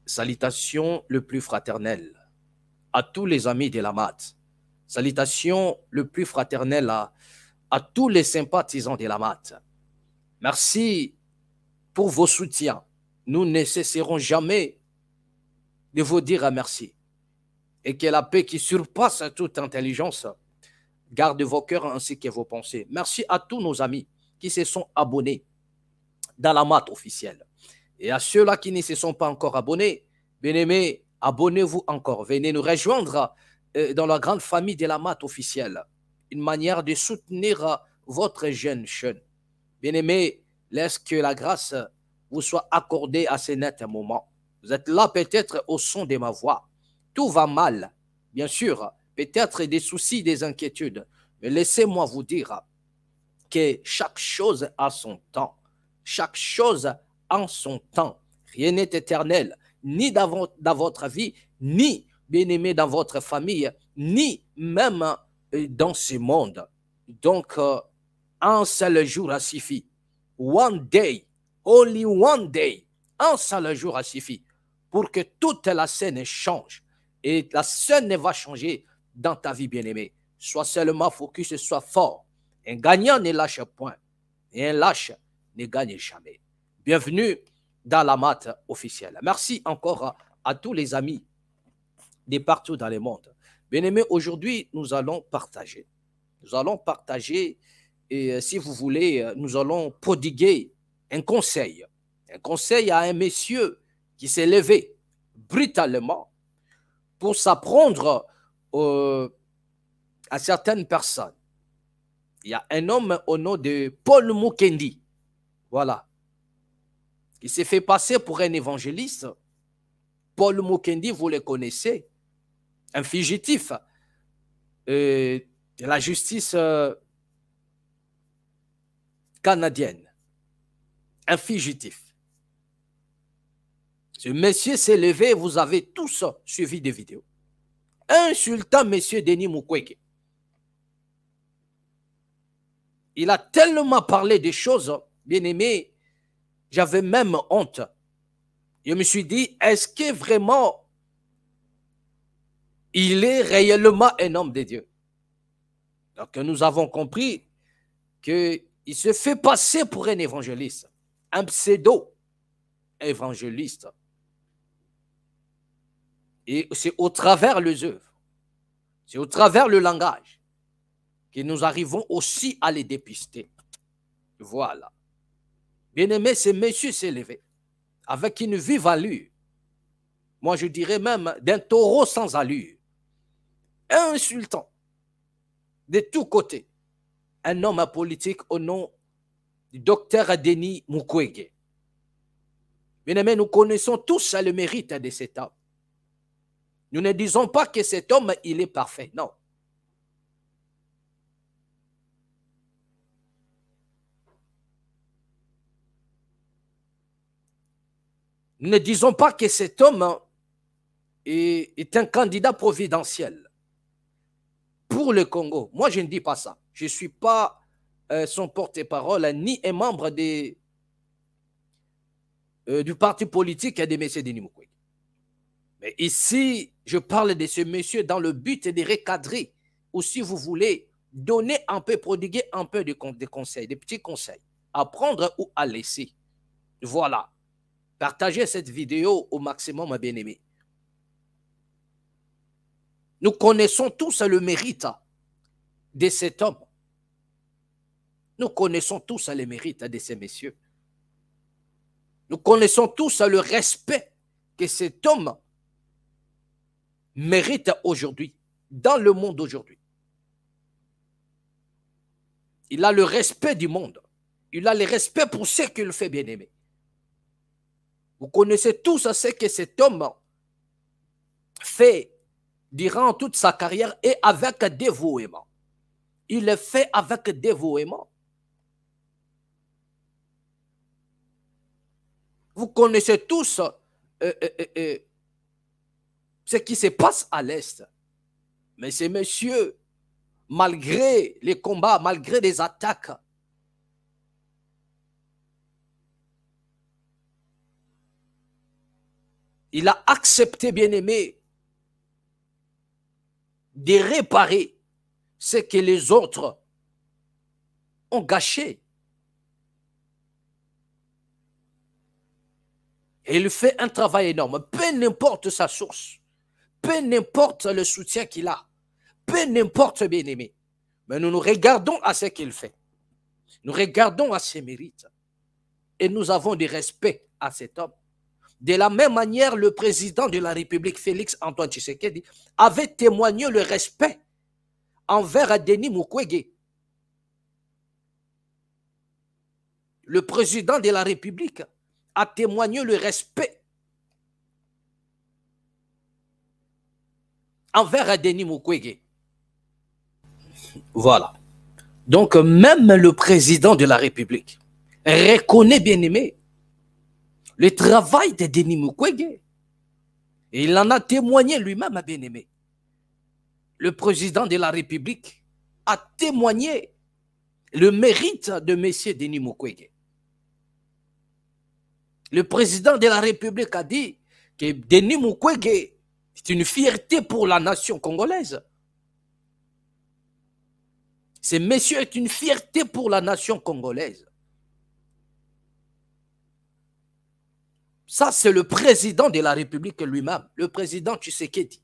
Salutations le plus fraternel à tous les amis de la MAT. Salutations le plus fraternel à tous les sympathisants de la MAT. Merci pour vos soutiens. Nous ne cesserons jamais de vous dire merci. Et que la paix qui surpasse toute intelligence garde vos cœurs ainsi que vos pensées. Merci à tous nos amis qui se sont abonnés dans la MAT officielle. Et à ceux-là qui ne se sont pas encore abonnés, bien-aimés, abonnez-vous encore. Venez nous rejoindre dans la grande famille de la MAT officielle. Une manière de soutenir votre jeune. Bien-aimés, laisse que la grâce vous soit accordée à ce net moment. Vous êtes là peut-être au son de ma voix. Tout va mal, bien sûr, peut-être des soucis, des inquiétudes. Mais laissez-moi vous dire que chaque chose a son temps. Chaque chose en son temps. Rien n'est éternel, ni dans votre vie, ni, bien-aimé, dans votre famille, ni même dans ce monde. Donc, un seul jour a suffi. One day, only one day, un seul jour a suffi pour que toute la scène change. Et la scène va changer dans ta vie, bien-aimé. Sois seulement focus, sois fort. Un gagnant ne lâche point. Et un lâche ne gagne jamais. Bienvenue dans la MAT officielle. Merci encore à tous les amis de partout dans le monde. Bien-aimés, aujourd'hui, nous allons partager. Nous allons partager, et si vous voulez, nous allons prodiguer un conseil. Un conseil à un monsieur qui s'est levé brutalement pour s'apprendre à certaines personnes. Il y a un homme au nom de Paul Mukendi. Voilà. Il s'est fait passer pour un évangéliste. Paul Mukendi, vous le connaissez, un fugitif de la justice canadienne. Un fugitif. Ce monsieur s'est levé, vous avez tous suivi des vidéos, insultant monsieur Denis Mukwege. Il a tellement parlé des choses, bien aimé, j'avais même honte. Je me suis dit, est-ce que vraiment il est réellement un homme de Dieu? Donc nous avons compris qu'il se fait passer pour un évangéliste, un pseudo-évangéliste. Et c'est au travers les œuvres, c'est au travers le langage que nous arrivons aussi à les dépister. Voilà. Bien-aimé, ce monsieur s'est levé avec une vive allure. Moi, je dirais même d'un taureau sans allure. Insultant de tous côtés. Un homme politique au nom du docteur Denis Mukwege. Bien-aimé, nous connaissons tous le mérite de cet homme. Nous ne disons pas que cet homme, il est parfait. Non. Nous ne disons pas que cet homme est un candidat providentiel pour le Congo. Moi, je ne dis pas ça. Je ne suis pas son porte-parole ni un membre du parti politique de M. Denis Mukwege. Mais ici, je parle de ce monsieur dans le but de recadrer, ou si vous voulez, donner un peu, prodiguer un peu de conseils, des petits conseils, à prendre ou à laisser. Voilà. Partagez cette vidéo au maximum, mes bien-aimés. Nous connaissons tous le mérite de cet homme. Nous connaissons tous le mérite de ces messieurs. Nous connaissons tous le respect que cet homme mérite aujourd'hui, dans le monde d'aujourd'hui. Il a le respect du monde. Il a le respect pour ce qu'il fait, bien-aimé. Vous connaissez tous ce que cet homme fait durant toute sa carrière et avec dévouement. Il le fait avec dévouement. Vous connaissez tous ce qui se passe à l'Est. Mais ces messieurs, malgré les combats, malgré les attaques, Il a accepté, bien-aimé, de réparer ce que les autres ont gâché. Et il fait un travail énorme, peu n'importe sa source, peu n'importe le soutien qu'il a, peu n'importe, bien-aimé. Mais nous nous regardons à ce qu'il fait. Nous regardons à ses mérites. Et nous avons du respect à cet homme. De la même manière, le président de la République, Félix Antoine Tshisekedi, avait témoigné le respect envers Denis Mukwege. Le président de la République a témoigné le respect envers Denis Mukwege. Voilà. Donc, même le président de la République reconnaît, bien aimé, le travail de Denis Mukwege. Et il en a témoigné lui-même, bien aimé. Le président de la République a témoigné le mérite de M. Denis Mukwege. Le président de la République a dit que Denis Mukwege est une fierté pour la nation congolaise. Ce monsieur est une fierté pour la nation congolaise. Ça, c'est le président de la République lui-même, le président Tshisekedi,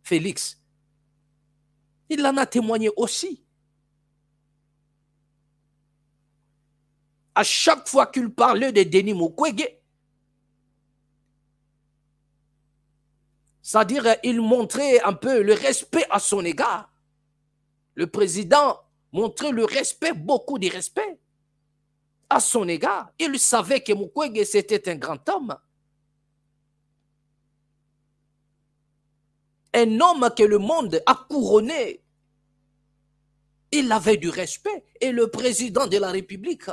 Félix. Il en a témoigné aussi. À chaque fois qu'il parlait de Denis Mukwege, c'est-à-dire il montrait un peu le respect à son égard. Le président montrait le respect, beaucoup de respect à son égard. Il savait que Mukwege, c'était un grand homme. Un homme que le monde a couronné. Il avait du respect. Et le président de la République,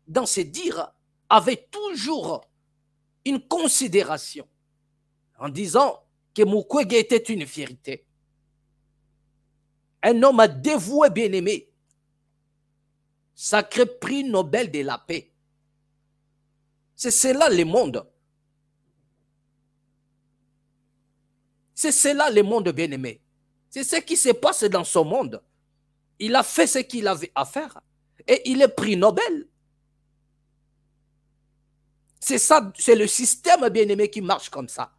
dans ses dires, avait toujours une considération en disant que Mukwege était une fierté. Un homme dévoué, bien-aimé, sacré prix Nobel de la paix. C'est cela le monde. C'est cela le monde, bien-aimé. C'est ce qui se passe dans son monde. Il a fait ce qu'il avait à faire et il est prix Nobel. C'est ça, c'est le système, bien-aimé, qui marche comme ça.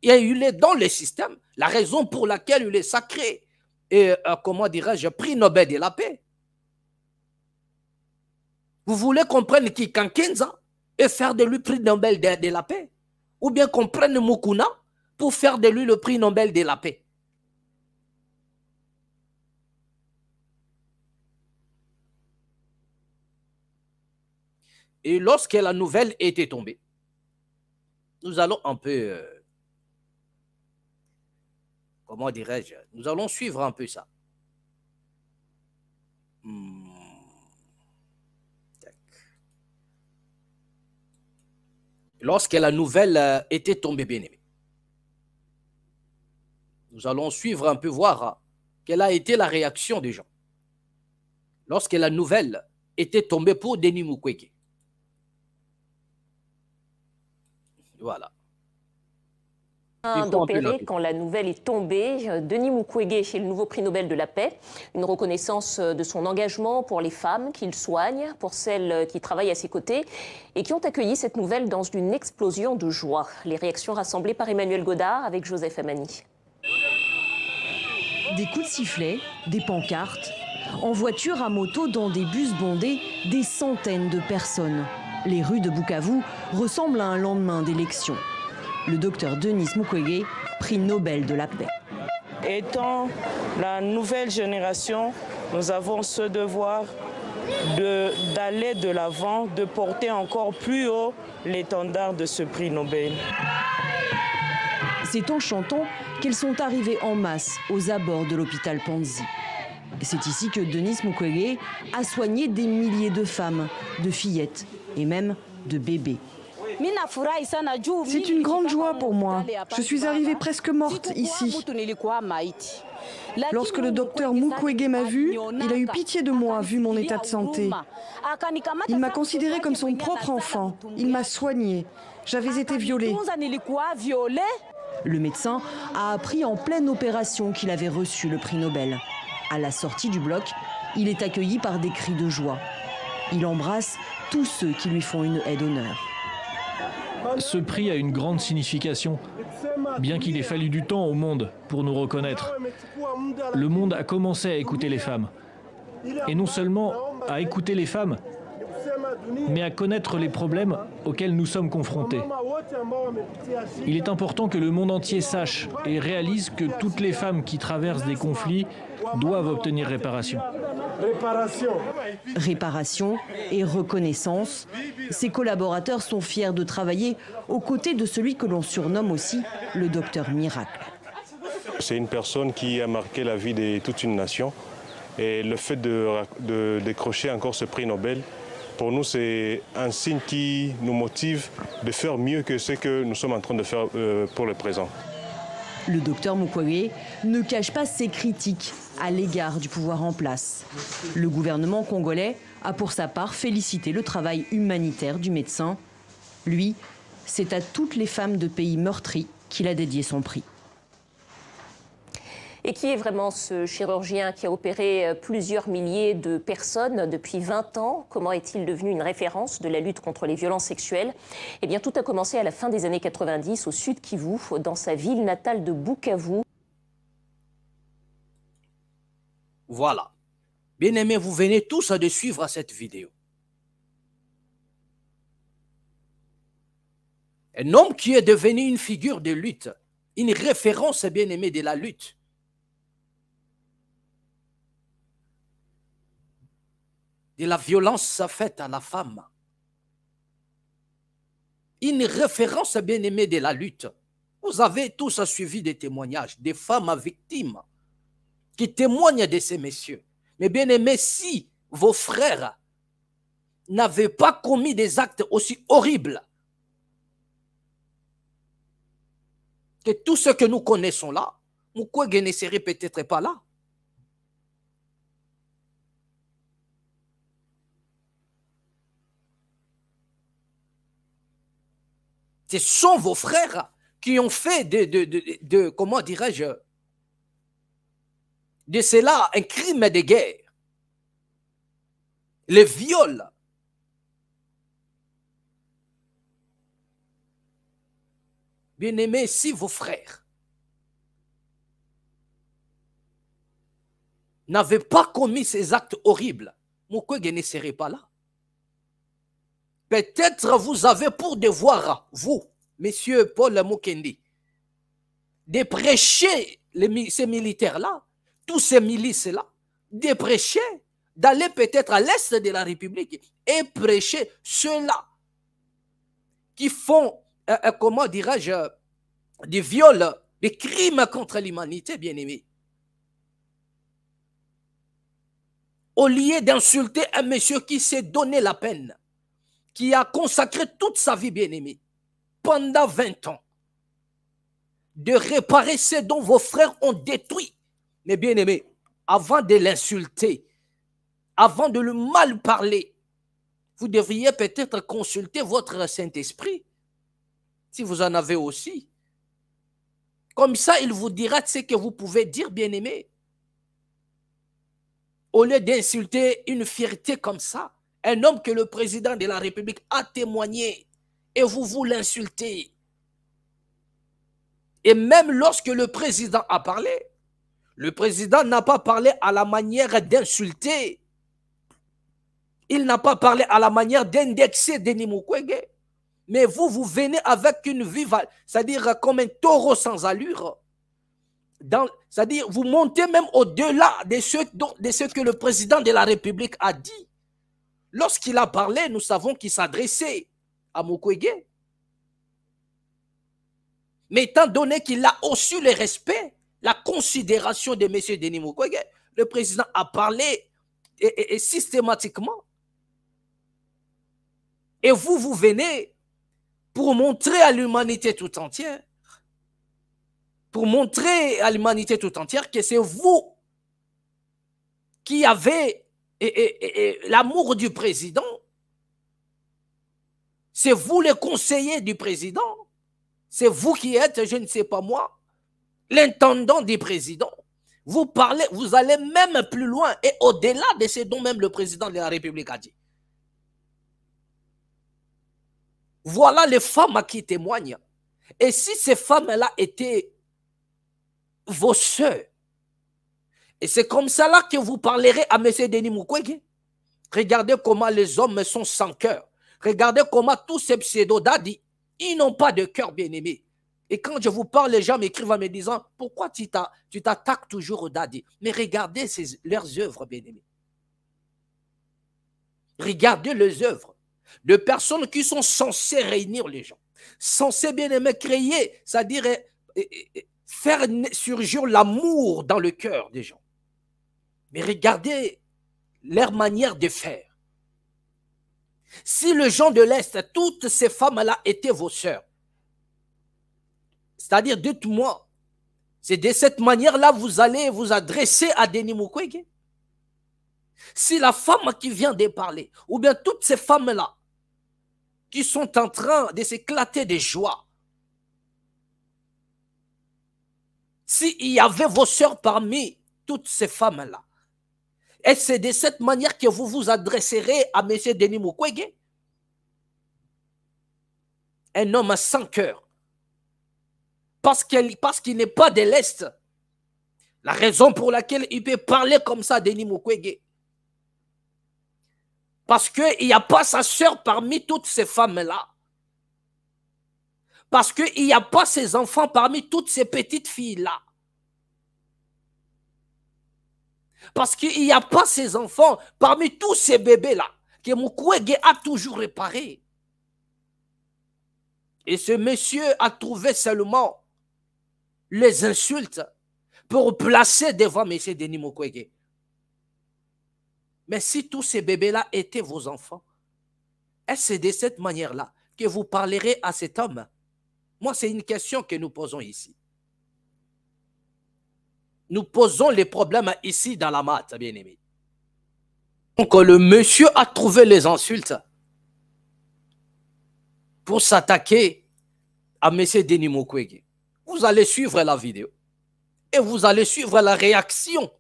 Et il est dans le système, la raison pour laquelle il est sacré et, comment dirais-je, prix Nobel de la paix. Vous voulez comprendre qui Kankenza et faire de lui prix Nobel de la paix? Ou bien comprendre Mukuna pour faire de lui le prix Nobel de la paix? Et lorsque la nouvelle était tombée, nous allons un peu, comment dirais-je, nous allons suivre un peu ça. Lorsque la nouvelle était tombée, bien aimée, nous allons suivre un peu, voir quelle a été la réaction des gens. Lorsque la nouvelle était tombée pour Denis Mukwege. Voilà. D'opérer quand la nouvelle est tombée. Denis Mukwege est le nouveau prix Nobel de la paix. Une reconnaissance de son engagement pour les femmes qu'il soigne, pour celles qui travaillent à ses côtés et qui ont accueilli cette nouvelle dans une explosion de joie. Les réactions rassemblées par Emmanuel Godard avec Joseph Amani. Des coups de sifflet, des pancartes, en voiture, à moto, dans des bus bondés, des centaines de personnes. Les rues de Bukavu ressemblent à un lendemain d'élection. Le docteur Denis Mukwege, prix Nobel de la paix. Étant la nouvelle génération, nous avons ce devoir d'aller de l'avant, de porter encore plus haut l'étendard de ce prix Nobel. C'est en chantant qu'elles sont arrivées en masse aux abords de l'hôpital Panzi. C'est ici que Denis Mukwege a soigné des milliers de femmes, de fillettes et même de bébés. C'est une grande joie pour moi. Je suis arrivée presque morte ici. Lorsque le docteur Mukwege m'a vue, il a eu pitié de moi vu mon état de santé. Il m'a considérée comme son propre enfant. Il m'a soignée. J'avais été violée. Le médecin a appris en pleine opération qu'il avait reçu le prix Nobel. À la sortie du bloc, il est accueilli par des cris de joie. Il embrasse tous ceux qui lui font une aide d'honneur. Ce prix a une grande signification, bien qu'il ait fallu du temps au monde pour nous reconnaître. Le monde a commencé à écouter les femmes. Et non seulement à écouter les femmes, mais à connaître les problèmes auxquels nous sommes confrontés. Il est important que le monde entier sache et réalise que toutes les femmes qui traversent des conflits doivent obtenir réparation. Réparation et reconnaissance, ses collaborateurs sont fiers de travailler aux côtés de celui que l'on surnomme aussi le docteur miracle. C'est une personne qui a marqué la vie de toute une nation. Et le fait de décrocher encore ce prix Nobel, pour nous, c'est un signe qui nous motive de faire mieux que ce que nous sommes en train de faire pour le présent. Le docteur Mukwege ne cache pas ses critiques à l'égard du pouvoir en place. Le gouvernement congolais a pour sa part félicité le travail humanitaire du médecin. Lui, c'est à toutes les femmes de pays meurtris qu'il a dédié son prix. Et qui est vraiment ce chirurgien qui a opéré plusieurs milliers de personnes depuis 20 ans? Comment est-il devenu une référence de la lutte contre les violences sexuelles? Eh bien, tout a commencé à la fin des années 90 au Sud Kivu, dans sa ville natale de Bukavu. Voilà. Bien-aimés, vous venez tous de suivre cette vidéo. Un homme qui est devenu une figure de lutte, une référence, bien-aimé, de la lutte. De la violence faite à la femme. Une référence bien-aimée de la lutte. Vous avez tous suivi des témoignages, des femmes victimes qui témoignent de ces messieurs. Mais bien-aimés, si vos frères n'avaient pas commis des actes aussi horribles que tout ce que nous connaissons là, Mukwege ne serait peut-être pas là. Ce sont vos frères qui ont fait comment dirais-je, de cela un crime de guerre. Les viols. Bien-aimés, si vos frères n'avaient pas commis ces actes horribles, Mukwege ne serait pas là. Peut-être vous avez pour devoir, vous, monsieur Paul Mukendi, de prêcher ces militaires-là, tous ces milices-là, de prêcher, d'aller peut-être à l'est de la République et prêcher ceux-là qui font, comment dirais-je, des viols, des crimes contre l'humanité, bien-aimés. Au lieu d'insulter un monsieur qui s'est donné la peine, qui a consacré toute sa vie, bien-aimée, pendant 20 ans, de réparer ce dont vos frères ont détruit. Mais bien-aimés, avant de l'insulter, avant de le mal parler, vous devriez peut-être consulter votre Saint-Esprit, si vous en avez aussi. Comme ça, il vous dira ce que vous pouvez dire, bien-aimés. Au lieu d'insulter une fierté comme ça, un homme que le président de la République a témoigné et vous l'insultez. Et même lorsque le président a parlé, le président n'a pas parlé à la manière d'insulter. Il n'a pas parlé à la manière d'indexer Denis Mukwege. Mais vous venez avec une vive, c'est-à-dire comme un taureau sans allure. C'est-à-dire vous montez même au-delà de ce que le président de la République a dit. Lorsqu'il a parlé, nous savons qu'il s'adressait à Mukwege. Mais étant donné qu'il a reçu le respect, la considération de M. Denis Mukwege, le président a parlé et systématiquement. Et vous venez pour montrer à l'humanité tout entière, que c'est vous qui avez l'amour du président, C'est vous les conseillers du président. C'est vous qui êtes, je ne sais pas moi, l'intendant du président. Vous parlez, vous allez même plus loin et au-delà de ce dont même le président de la République a dit. Voilà les femmes qui témoignent. Et si ces femmes-là étaient vos sœurs, et c'est comme ça là que vous parlerez à M. Denis Mukwege. Regardez comment les hommes sont sans cœur. Regardez comment tous ces pseudo-dadis, ils n'ont pas de cœur, bien-aimé. Et quand je vous parle, les gens m'écrivent en me disant, pourquoi tu t'attaques toujours aux dadis? Mais regardez leurs œuvres, bien-aimés. Regardez les œuvres de personnes qui sont censées réunir les gens. Censées, bien-aimés, créer, c'est-à-dire faire surgir l'amour dans le cœur des gens. Mais regardez leur manière de faire. Si les gens de l'Est, toutes ces femmes-là étaient vos sœurs, c'est-à-dire, dites-moi, c'est de cette manière-là vous allez vous adresser à Denis Mukwege? Si la femme qui vient de parler, ou bien toutes ces femmes-là qui sont en train de s'éclater de joie, s'il y avait vos sœurs parmi toutes ces femmes-là, et c'est de cette manière que vous vous adresserez à M. Denis Mukwege? Un homme sans cœur. Parce qu'il n'est pas de l'Est. La raison pour laquelle il peut parler comme ça, Denis Mukwege. Parce qu'il n'y a pas sa sœur parmi toutes ces femmes-là. Parce qu'il n'y a pas ses enfants parmi toutes ces petites filles-là. Parce qu'il n'y a pas ses enfants parmi tous ces bébés-là que Mukwege a toujours réparé. Et ce monsieur a trouvé seulement les insultes pour placer devant M. Denis Mukwege. Mais si tous ces bébés-là étaient vos enfants, est-ce de cette manière-là que vous parlerez à cet homme? Moi, c'est une question que nous posons ici. Nous posons les problèmes ici dans la maths, bien-aimés. Donc, le monsieur a trouvé les insultes pour s'attaquer à M. Denis Mukwege. Vous allez suivre la vidéo et vous allez suivre la réaction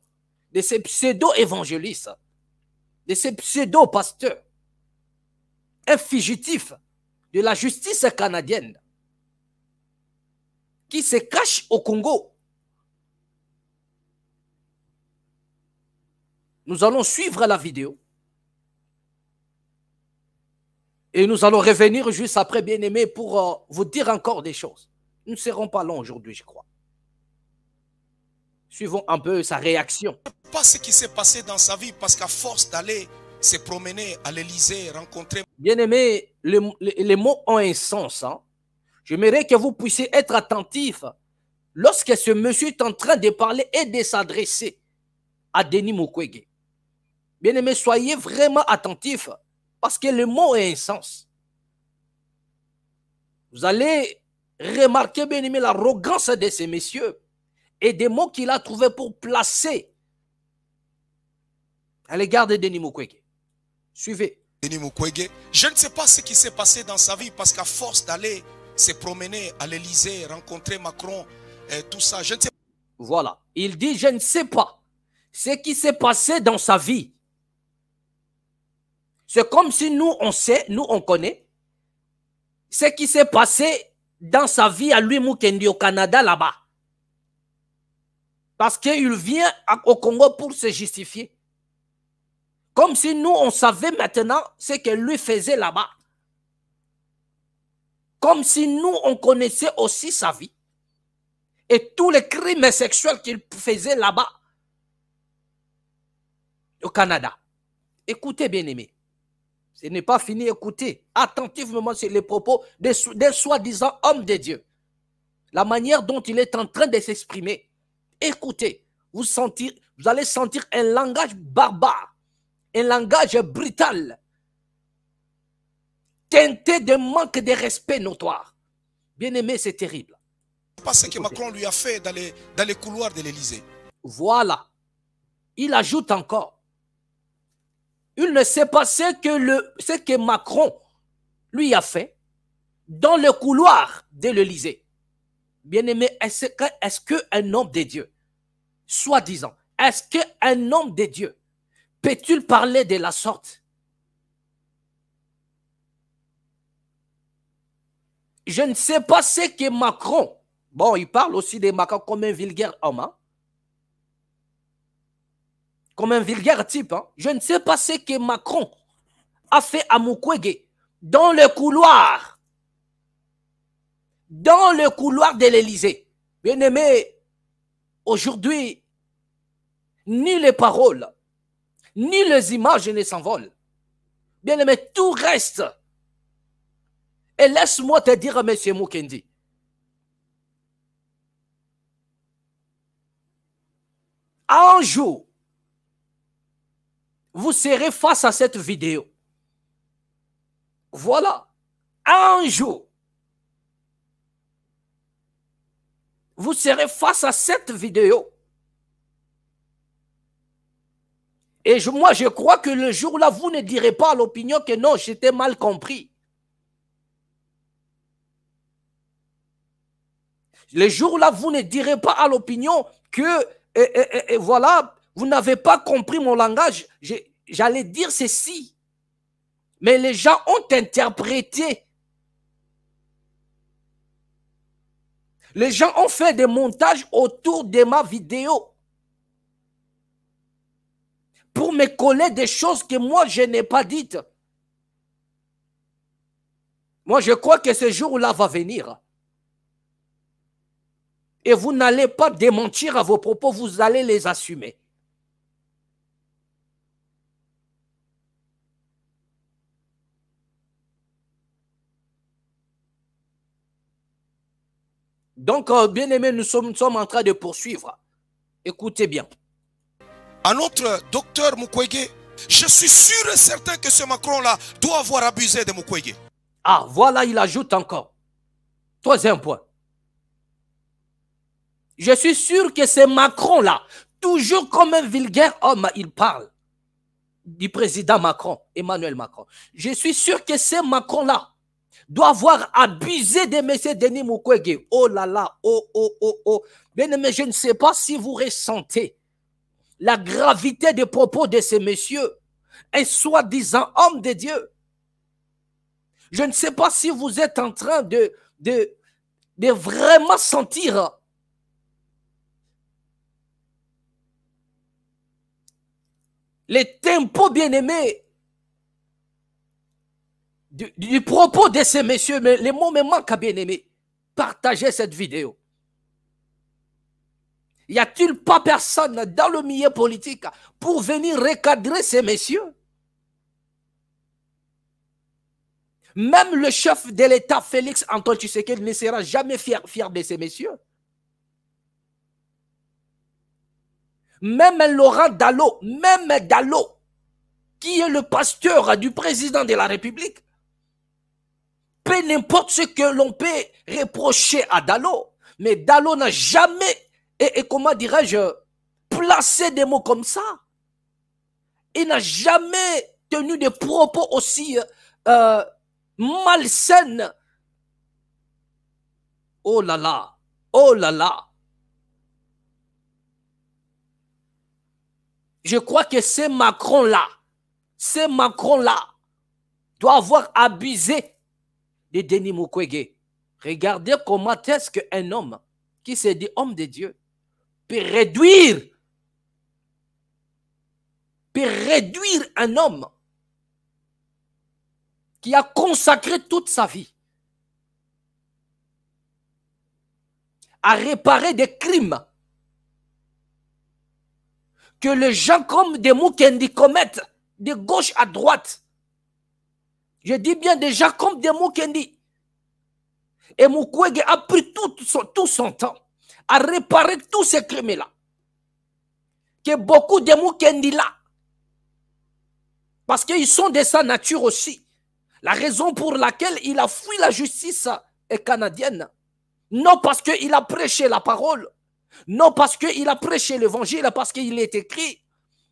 de ces pseudo-évangélistes, de ces pseudo-pasteurs, un fugitif de la justice canadienne qui se cache au Congo. Nous allons suivre la vidéo et nous allons revenir juste après, bien-aimés, pour vous dire encore des choses. Nous ne serons pas longs aujourd'hui, je crois. Suivons un peu sa réaction. Pas ce qui s'est passé dans sa vie, parce qu'à force d'aller se promener à l'Élysée, rencontrer... Bien-aimés, les mots ont un sens. Hein? J'aimerais que vous puissiez être attentifs lorsque ce monsieur est en train de parler et de s'adresser à Denis Mukwege. Bien-aimés, soyez vraiment attentifs parce que le mot a un sens. Vous allez remarquer, bien-aimés, l'arrogance de ces messieurs et des mots qu'il a trouvés pour placer à l'égard de Denis Mukwege. Suivez. Denis Mukwege, je ne sais pas ce qui s'est passé dans sa vie parce qu'à force d'aller se promener à l'Élysée, rencontrer Macron, tout ça, je ne sais pas. Voilà. Il dit, je ne sais pas ce qui s'est passé dans sa vie. C'est comme si nous, on sait, nous, on connaît ce qui s'est passé dans sa vie à lui, Mukendi, au Canada, là-bas. Parce qu'il vient au Congo pour se justifier. Comme si nous, on savait maintenant ce que lui faisait là-bas. Comme si nous, on connaissait aussi sa vie. Et tous les crimes sexuels qu'il faisait là-bas, au Canada. Écoutez, bien-aimés. Ce n'est pas fini, écoutez attentivement sur les propos d'un soi-disant homme de Dieu. La manière dont il est en train de s'exprimer. Écoutez, vous allez sentir un langage barbare, un langage brutal, teinté de manque de respect notoire. Bien-aimé, c'est terrible. Pas ce que Macron lui a fait dans les couloirs de l'Élysée. Voilà. Il ajoute encore. Il ne sait pas ce que Macron lui a fait dans le couloir de l'Élysée. Bien-aimé, est-ce qu'un homme de Dieu, soi-disant, est-ce qu'un homme de Dieu peut-il parler de la sorte? Je ne sais pas ce que Macron, bon, il parle aussi de Macron comme un vulgaire homme, hein? Comme un vulgaire type. Hein? Je ne sais pas ce que Macron a fait à Mukwege dans le couloir de l'Élysée. Bien aimé, aujourd'hui, ni les paroles, ni les images ne s'envolent. Bien aimé, tout reste. Et laisse-moi te dire, M. Mukendi, un jour, vous serez face à cette vidéo. Voilà, un jour, vous serez face à cette vidéo. Et moi, je crois que le jour-là, vous ne direz pas à l'opinion que non, j'étais mal compris. Le jour-là, vous ne direz pas à l'opinion que, voilà, vous n'avez pas compris mon langage. J'allais dire ceci. Mais les gens ont interprété. Les gens ont fait des montages autour de ma vidéo pour me coller des choses que moi, je n'ai pas dites. Moi, je crois que ce jour-là va venir. Et vous n'allez pas démentir à vos propos, vous allez les assumer. Donc, bien aimé, nous sommes en train de poursuivre. Écoutez bien. À notre docteur Mukwege, je suis sûr et certain que ce Macron-là doit avoir abusé de Mukwege. Ah, voilà, il ajoute encore. Troisième point. Je suis sûr que c'est Macron-là, toujours comme un vulgaire homme, il parle du président Macron, Emmanuel Macron. Je suis sûr que c'est Macron-là doit avoir abusé de M. Denis Mukwege. Oh là là, oh, oh, oh, oh. Bien aimé, je ne sais pas si vous ressentez la gravité des propos de ces messieurs, un soi-disant homme de Dieu. Je ne sais pas si vous êtes en train de vraiment sentir les tempos bien-aimés du propos de ces messieurs. Mais les mots me manquent à bien-aimés. Partagez cette vidéo. Y a-t-il pas personne dans le milieu politique pour venir recadrer ces messieurs? Même le chef de l'État, Félix Antoine Tshisekedi, ne sera jamais fier de ces messieurs. Même Laurent Dallot, qui est le pasteur du président de la République, peu n'importe ce que l'on peut reprocher à Dallot, mais Dallot n'a jamais, comment dirais-je, placé des mots comme ça. Il n'a jamais tenu des propos aussi malsaines. Oh là là, oh là là. Je crois que ce Macron-là doit avoir abusé de Denis Mukwege. Regardez comment est-ce qu'un homme qui se dit homme de Dieu peut réduire un homme qui a consacré toute sa vie à réparer des crimes que les gens comme des Mukendi commettent de gauche à droite. Je dis bien des gens comme des Mukendi. Et Mukwege a pris tout son temps à réparer tous ces crimes-là. Que beaucoup de Mukendi là, parce qu'ils sont de sa nature aussi. La raison pour laquelle il a fui la justice canadienne. Non parce qu'il a prêché la parole. Non parce qu'il a prêché l'évangile, parce qu'il est écrit,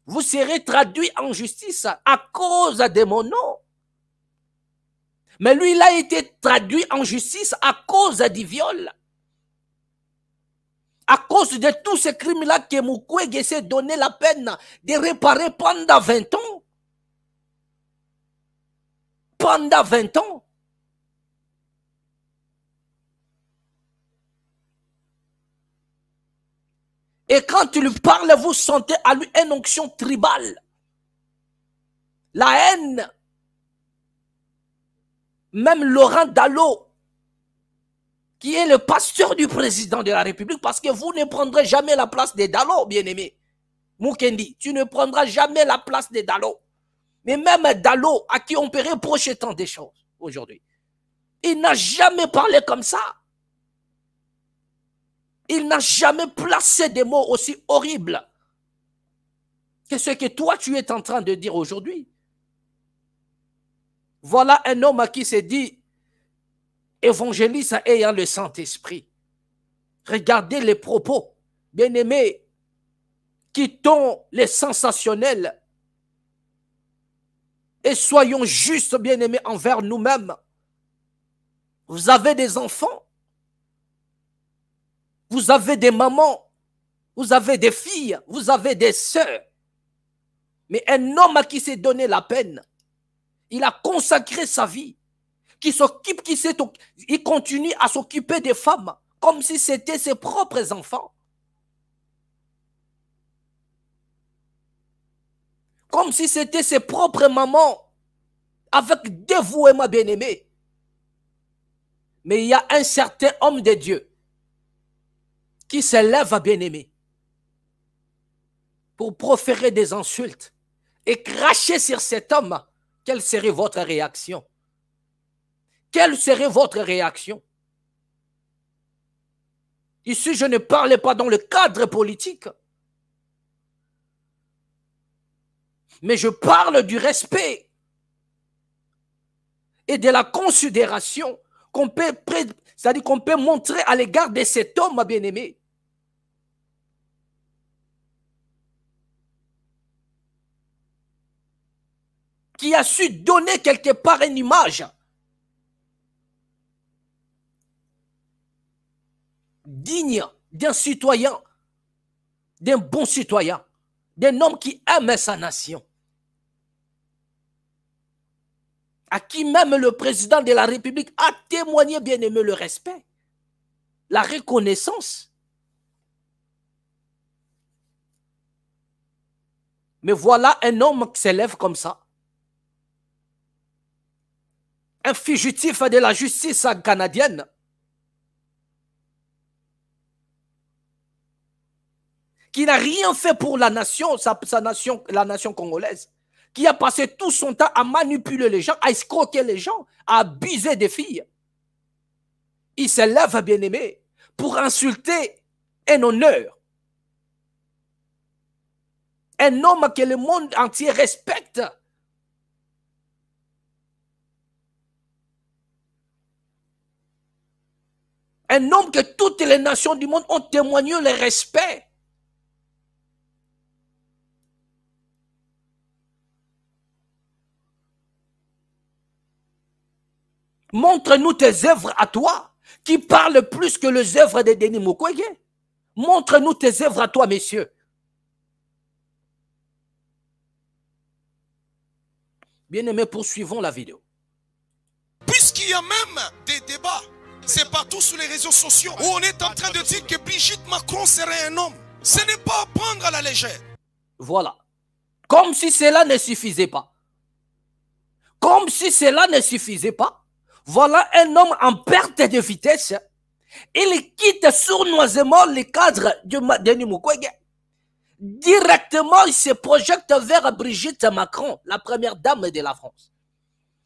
vous serez traduits en justice à cause de mon nom. Mais lui, il a été traduit en justice à cause du viol. À cause de tous ces crimes-là que Mukwege s'est donné la peine de réparer pendant 20 ans. Pendant 20 ans. Et quand tu lui parles, vous sentez à lui une onction tribale. La haine. Même Laurent Dallot, qui est le pasteur du président de la République, parce que vous ne prendrez jamais la place des Dallot, bien-aimé. Mukendi, tu ne prendras jamais la place des Dallot. Mais même Dallot, à qui on peut reprocher tant de choses aujourd'hui, il n'a jamais parlé comme ça. Il n'a jamais placé des mots aussi horribles que ce que toi tu es en train de dire aujourd'hui. Voilà un homme qui s'est dit évangéliste ayant le Saint-Esprit. Regardez les propos, bien-aimés, quittons les sensationnels et soyons justes, bien-aimés, envers nous-mêmes. Vous avez des enfants, vous avez des mamans, vous avez des filles, vous avez des sœurs. Mais un homme à qui s'est donné la peine, il a consacré sa vie, il continue à s'occuper des femmes comme si c'était ses propres enfants. Comme si c'était ses propres mamans, avec dévouement bien-aimé. Mais il y a un certain homme de Dieu qui se lève à bien-aimé pour proférer des insultes et cracher sur cet homme. Quelle serait votre réaction? Quelle serait votre réaction? Ici, je ne parle pas dans le cadre politique, mais je parle du respect et de la considération qu'on peut, c'est-à-dire qu'on peut montrer à l'égard de cet homme bien-aimé. Qui a su donner quelque part une image digne d'un citoyen, d'un bon citoyen, d'un homme qui aime sa nation, à qui même le président de la République a témoigné, bien aimé, le respect, la reconnaissance. Mais voilà un homme qui s'élève comme ça, un fugitif de la justice canadienne, qui n'a rien fait pour la nation, sa nation, la nation congolaise, qui a passé tout son temps à manipuler les gens, à escroquer les gens, à abuser des filles. Il se lève, bien-aimé, pour insulter un honneur. Un homme que le monde entier respecte. Un homme que toutes les nations du monde ont témoigné le respect. Montre-nous tes œuvres à toi, qui parlent plus que les œuvres de Denis Mukwege. Montre-nous tes œuvres à toi, messieurs. Bien-aimés, poursuivons la vidéo. Puisqu'il y a même des débats, c'est partout sur les réseaux sociaux, où on est en train de dire que Brigitte Macron serait un homme. Ce n'est pas à prendre à la légère. Voilà. Comme si cela ne suffisait pas. Comme si cela ne suffisait pas. Voilà un homme en perte de vitesse. Il quitte sournoisement le cadre de Denis Mukwege. Directement, il se projette vers Brigitte Macron, la première dame de la France.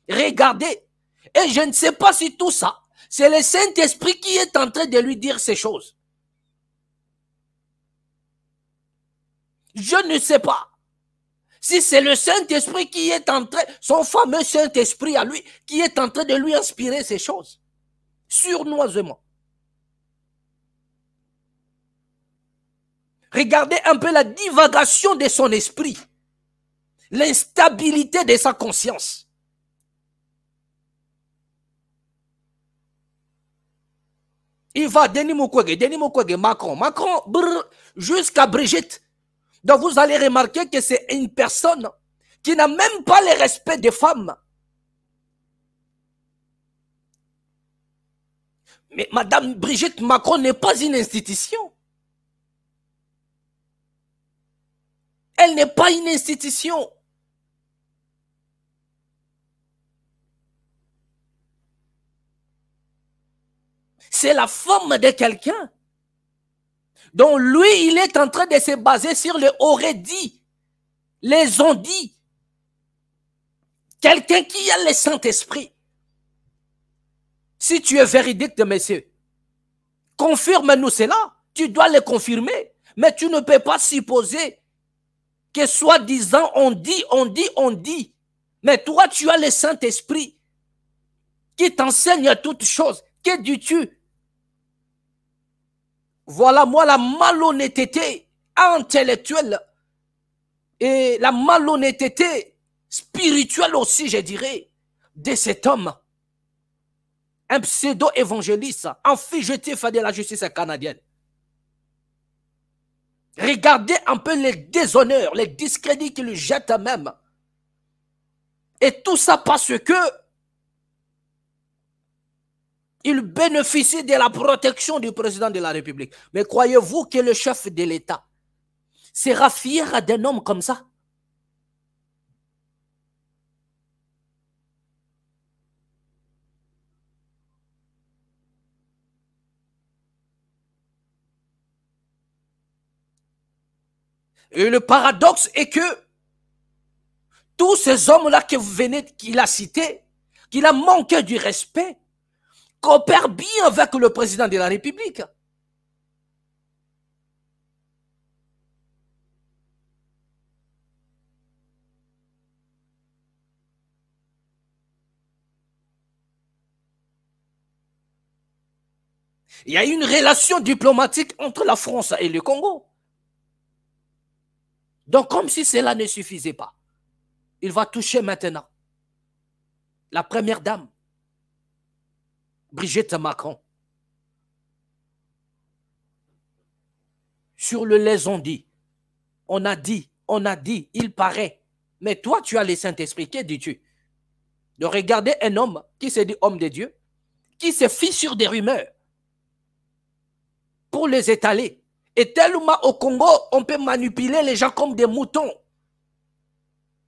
Regardez. Et je ne sais pas si tout ça, c'est le Saint-Esprit qui est en train de lui dire ces choses. Je ne sais pas. Si c'est le Saint-Esprit qui est en train, son fameux Saint-Esprit à lui, qui est en train de lui inspirer ces choses, sournoisement. Regardez un peu la divagation de son esprit, l'instabilité de sa conscience. Il va Denis Mukwege, Macron, jusqu'à Brigitte. Donc vous allez remarquer que c'est une personne qui n'a même pas le respect des femmes. Mais Madame Brigitte Macron n'est pas une institution. Elle n'est pas une institution. C'est la femme de quelqu'un. Donc lui, il est en train de se baser sur le aurait dit, les ont dit. Quelqu'un qui a le Saint-Esprit. Si tu es véridique, monsieur, confirme-nous cela. Tu dois le confirmer. Mais tu ne peux pas supposer que soi-disant on dit. Mais toi, tu as le Saint-Esprit qui t'enseigne toutes choses. Que dis-tu? Voilà, moi, la malhonnêteté intellectuelle et la malhonnêteté spirituelle aussi, je dirais, de cet homme. Un pseudo-évangéliste, un fugitif de la justice canadienne. Regardez un peu les déshonneurs, les discrédits qu'il jette même. Et tout ça parce que il bénéficie de la protection du président de la République. Mais croyez-vous que le chef de l'État sera fier d'un homme comme ça? Et le paradoxe est que tous ces hommes-là que vous venez, qu'il a cités, qu'il a manqué du respect, coopèrent bien avec le président de la République. Il y a une relation diplomatique entre la France et le Congo. Donc, comme si cela ne suffisait pas, il va toucher maintenant la première dame, Brigitte Macron. Sur le les on a dit, il paraît. Mais toi, tu as le Saint-Esprit, que dis-tu? De regarder un homme qui se dit homme de Dieu, qui se fie sur des rumeurs pour les étaler. Et tellement au Congo, on peut manipuler les gens comme des moutons.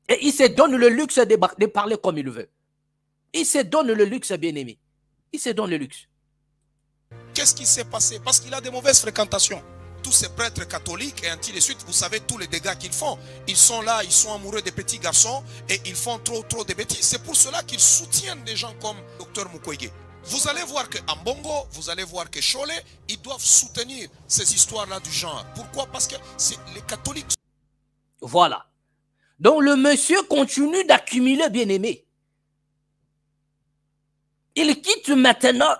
Et il se donne le luxe de parler comme il veut. Il se donne le luxe, bien-aimé. Il se donne le luxe. Qu'est-ce qui s'est passé? Parce qu'il a des mauvaises fréquentations. Tous ces prêtres catholiques et ainsi de suite, vous savez tous les dégâts qu'ils font. Ils sont là, ils sont amoureux des petits garçons et ils font trop de bêtises. C'est pour cela qu'ils soutiennent des gens comme Dr Mukwege. Vous allez voir qu'en Bongo, vous allez voir que Cholet, ils doivent soutenir ces histoires-là du genre. Pourquoi? Parce que les catholiques. Voilà. Donc le monsieur continue d'accumuler, bien-aimé. Il quitte maintenant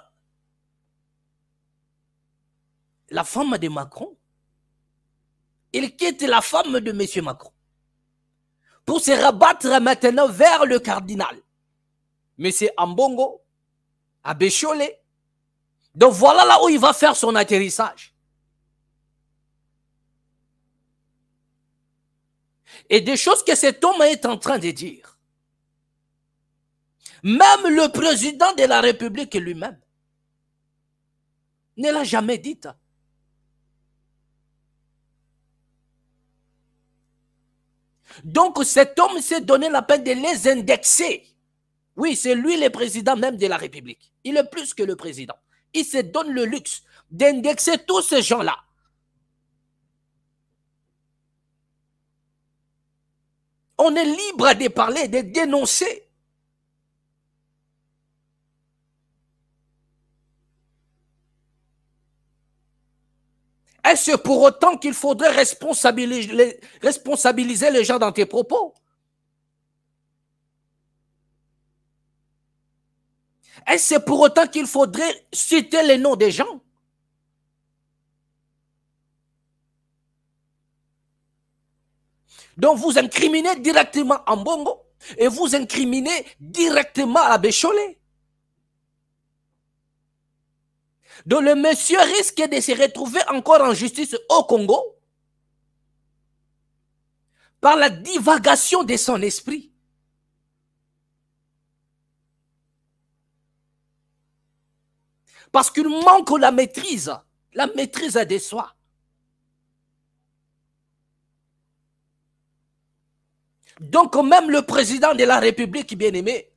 la femme de Macron. Il quitte la femme de M. Macron pour se rabattre maintenant vers le cardinal. M. Ambongo, à Bécholet. Donc voilà là où il va faire son atterrissage. Et des choses que cet homme est en train de dire. Même le président de la République lui-même ne l'a jamais dit. Donc cet homme s'est donné la peine de les indexer. Oui, c'est lui le président même de la République. Il est plus que le président. Il se donne le luxe d'indexer tous ces gens-là. On est libre de parler, de dénoncer. Est-ce pour autant qu'il faudrait responsabiliser les gens dans tes propos? Est-ce pour autant qu'il faudrait citer les noms des gens? Donc vous incriminez directement en Bongo et vous incriminez directement à Bécholet. Donc le monsieur risque de se retrouver encore en justice au Congo par la divagation de son esprit. Parce qu'il manque la maîtrise de soi. Donc même le président de la République, bien aimé,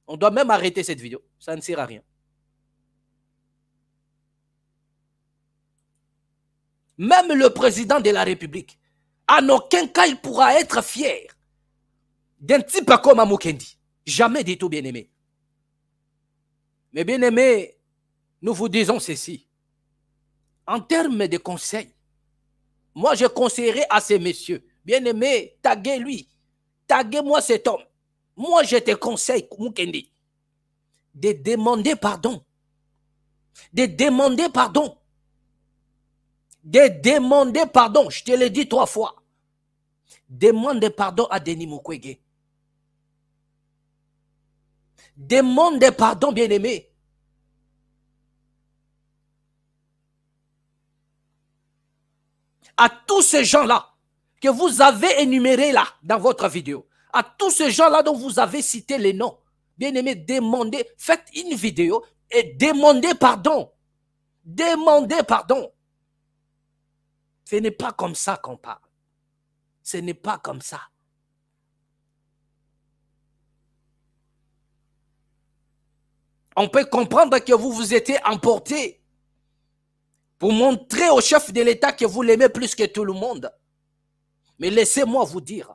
on doit même arrêter cette vidéo. Ça ne sert à rien. Même le président de la République, en aucun cas il pourra être fier d'un type comme Mukendi. Jamais du tout, bien aimé. Mais bien aimé, nous vous disons ceci. En termes de conseils, moi je conseillerais à ces messieurs, bien aimé, taguez-lui. Taguez-moi cet homme. Moi je te conseille, Mukendi, de demander pardon. De demander pardon. De demander pardon. Je te l'ai dit 3 fois. Demande pardon à Denis Mukwege. Demande pardon, bien-aimé. À tous ces gens-là que vous avez énumérés là dans votre vidéo, à tous ces gens-là dont vous avez cité les noms, bien-aimé, demandez, faites une vidéo et demandez pardon. Demandez pardon. Ce n'est pas comme ça qu'on parle. Ce n'est pas comme ça. On peut comprendre que vous vous étiez emporté pour montrer au chef de l'État que vous l'aimez plus que tout le monde. Mais laissez-moi vous dire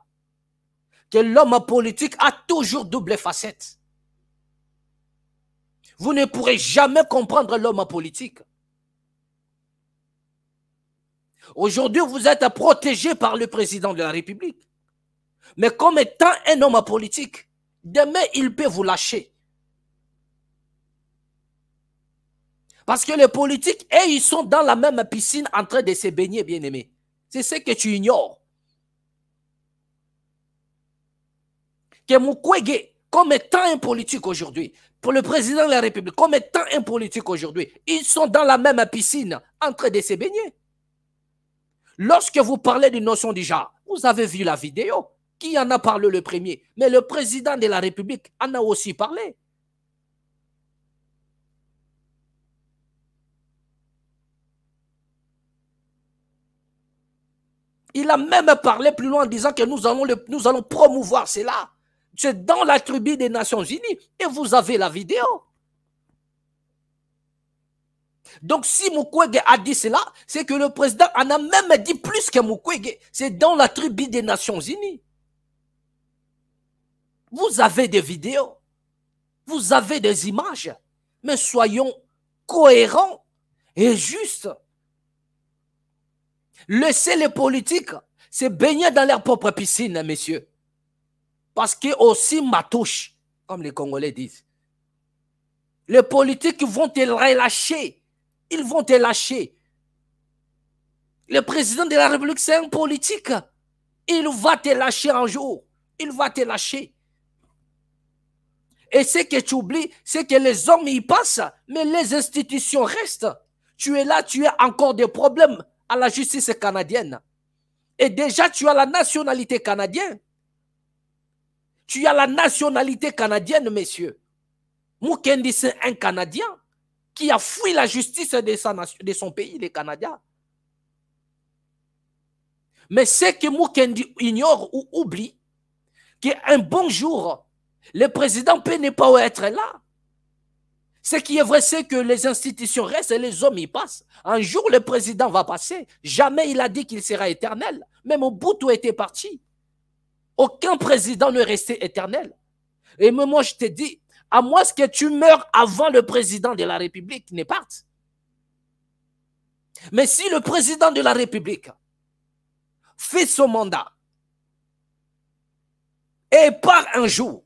que l'homme politique a toujours double facette. Vous ne pourrez jamais comprendre l'homme politique. Aujourd'hui, vous êtes protégé par le président de la République. Mais comme étant un homme politique, demain, il peut vous lâcher. Parce que les politiques, ils sont dans la même piscine en train de se baigner, bien-aimés. C'est ce que tu ignores. Que Mukwege, comme étant un politique aujourd'hui, pour le président de la République, comme étant un politique aujourd'hui, ils sont dans la même piscine en train de se baigner. Lorsque vous parlez d'une notion du genre, vous avez vu la vidéo. Qui en a parlé le premier? Mais le président de la République en a aussi parlé. Il a même parlé plus loin en disant que nous allons promouvoir cela. C'est dans la tribu des Nations Unies et vous avez la vidéo. Donc si Mukwege a dit cela, c'est que le président en a même dit plus que Mukwege. C'est dans la tribu des Nations Unies. Vous avez des vidéos, vous avez des images, mais soyons cohérents et justes. Laissez les politiques se baigner dans leur propre piscine, messieurs. Parce que aussi matouche, comme les Congolais disent. Les politiques vont te relâcher. Ils vont te lâcher. Le président de la République, c'est un politique. Il va te lâcher un jour. Il va te lâcher. Et ce que tu oublies, c'est que les hommes y passent, mais les institutions restent. Tu es là, tu as encore des problèmes à la justice canadienne. Et déjà, tu as la nationalité canadienne. Tu as la nationalité canadienne, messieurs. Mukendi, c'est un Canadien qui a fui la justice de son pays, les Canadiens. Mais ce que Mukendi ignore ou oublie, qu'un bon jour, le président peut ne pas être là. Ce qui est vrai, c'est que les institutions restent et les hommes y passent. Un jour, le président va passer. Jamais il a dit qu'il sera éternel. Même Mobutu était parti. Aucun président ne restait éternel. Et même moi, je te dis, à moins que tu meurs avant le président de la République ne parte. Mais si le président de la République fait son mandat et part un jour,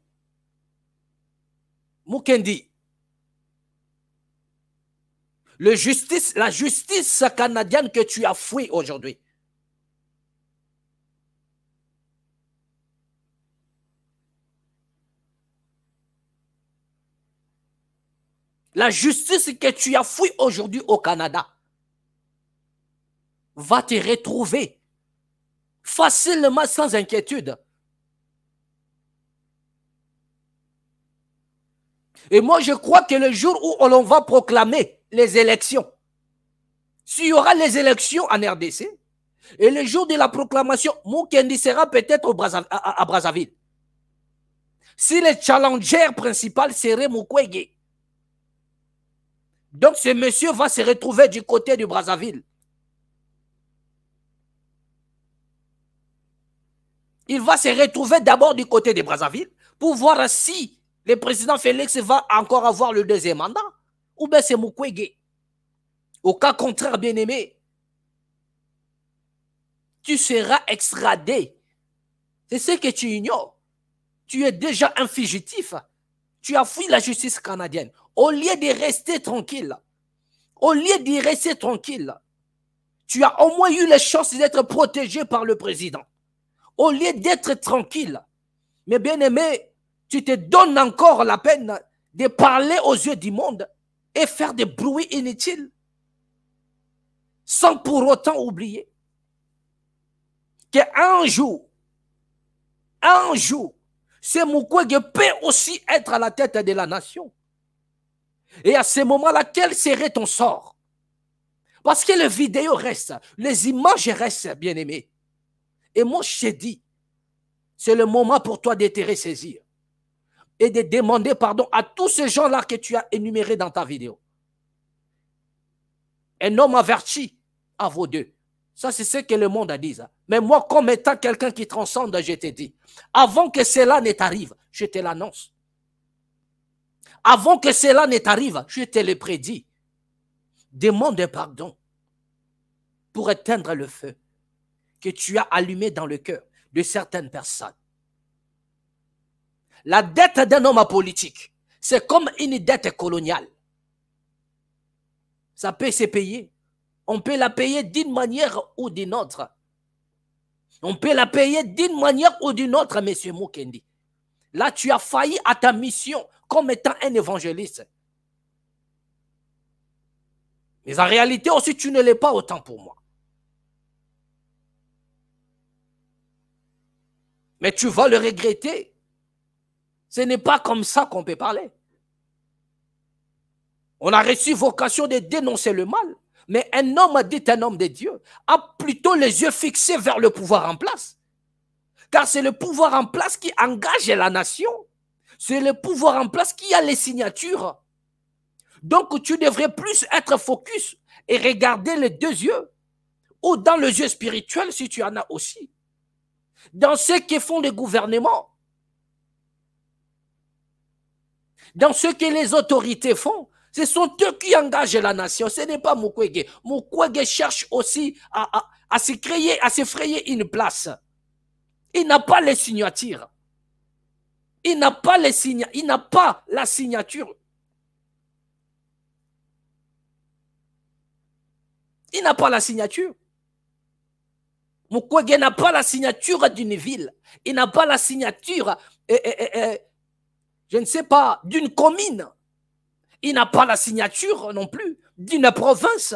Mukendi, la justice canadienne que tu as fouillée aujourd'hui, La justice que tu as fouillée aujourd'hui au Canada va te retrouver facilement, sans inquiétude. Et moi, je crois que le jour où l'on va proclamer les élections, s'il y aura les élections en RDC, et le jour de la proclamation, Mukendi sera peut-être à Brazzaville. Si le challenger principal serait Mukwege, donc ce monsieur va se retrouver du côté du Brazzaville. Il va se retrouver d'abord du côté de Brazzaville pour voir si le président Félix va encore avoir le deuxième mandat ou bien c'est Mukwege. Au cas contraire, bien-aimé, tu seras extradé. C'est ce que tu ignores. Tu es déjà un fugitif. Tu as fui la justice canadienne. Au lieu de rester tranquille, tu as au moins eu la chance d'être protégé par le président. Au lieu d'être tranquille, mais bien aimé, tu te donnes encore la peine de parler aux yeux du monde et faire des bruits inutiles, sans pour autant oublier qu'un jour, ce Mukwege peut aussi être à la tête de la nation. Et à ce moment-là, quel serait ton sort? Parce que les vidéos restent, les images restent, bien-aimé. Et moi, je t'ai dit, c'est le moment pour toi de te ressaisir et de demander pardon à tous ces gens-là que tu as énumérés dans ta vidéo. Un homme averti à vos deux. Ça, c'est ce que le monde a dit. Mais moi, comme étant quelqu'un qui transcende, je t'ai dit, avant que cela ne t'arrive, je te l'annonce. Avant que cela ne t'arrive, je te le prédis. Demande pardon pour éteindre le feu que tu as allumé dans le cœur de certaines personnes. La dette d'un homme politique, c'est comme une dette coloniale. Ça peut se payer. On peut la payer d'une manière ou d'une autre. On peut la payer d'une manière ou d'une autre, M. Mukendi. Là, tu as failli à ta mission comme étant un évangéliste. Mais en réalité aussi, tu ne l'es pas autant pour moi. Mais tu vas le regretter. Ce n'est pas comme ça qu'on peut parler. On a reçu vocation de dénoncer le mal. Mais un homme, dit un homme de Dieu, a plutôt les yeux fixés vers le pouvoir en place. Car c'est le pouvoir en place qui engage la nation. C'est le pouvoir en place qui a les signatures. Donc tu devrais plus être focus et regarder les deux yeux. Ou dans le yeux spirituel si tu en as aussi. Dans ce que font les gouvernements. Dans ce que les autorités font. Ce sont eux qui engagent la nation. Ce n'est pas Mukwege. Mukwege cherche aussi à se créer, à se frayer une place. Il n'a pas les signatures. Il n'a pas les signatures. Il n'a pas la signature. Il n'a pas la signature. Mukwege n'a pas la signature d'une ville. Il n'a pas la signature, je ne sais pas, d'une commune. Il n'a pas la signature non plus d'une province.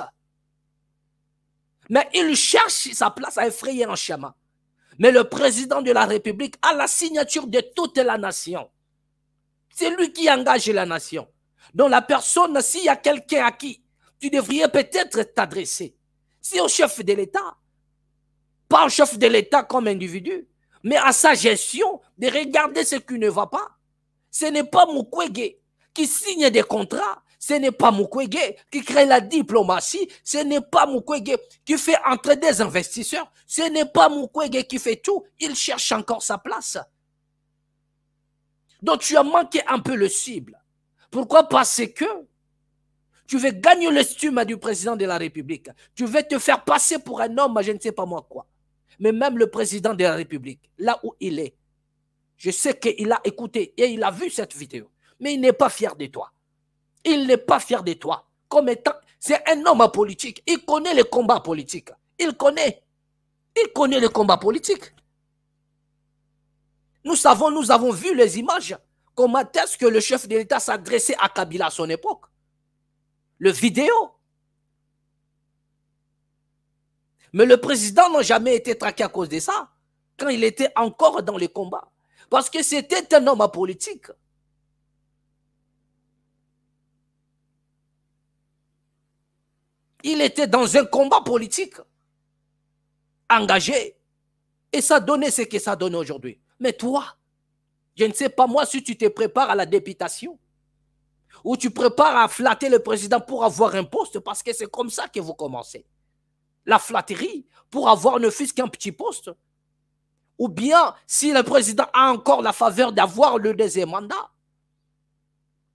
Mais il cherche sa place à effrayer un chemin. Mais le président de la République a la signature de toute la nation. C'est lui qui engage la nation. Donc la personne, s'il y a quelqu'un à qui tu devrais peut-être t'adresser, c'est au chef de l'État. Pas au chef de l'État comme individu, mais à sa gestion de regarder ce qui ne va pas. Ce n'est pas Mukwege qui signe des contrats, ce n'est pas Mukwege qui crée la diplomatie, ce n'est pas Mukwege qui fait entrer des investisseurs, ce n'est pas Mukwege qui fait tout, il cherche encore sa place. Donc tu as manqué un peu le cible. Pourquoi? Parce que tu veux gagner l'estime du président de la République, tu veux te faire passer pour un homme, je ne sais pas moi quoi. Mais même le président de la République, là où il est, je sais qu'il a écouté et il a vu cette vidéo. Mais il n'est pas fier de toi. Il n'est pas fier de toi. Comme étant, c'est un homme politique. Il connaît les combats politiques. Il connaît les combats politiques. Nous avons vu les images. Comment est-ce que le chef de l'État s'adressait à Kabila à son époque? le vidéo. Mais le président n'a jamais été traqué à cause de ça, quand il était encore dans les combats. Parce que c'était un homme apolitique. Il était dans un combat politique, engagé. Et ça donnait ce que ça donne aujourd'hui. Mais toi, je ne sais pas moi si tu te prépares à la députation ou tu prépares à flatter le président pour avoir un poste parce que c'est comme ça que vous commencez. La flatterie pour avoir ne fût-ce qu'un petit poste. Ou bien, si le président a encore la faveur d'avoir le deuxième mandat,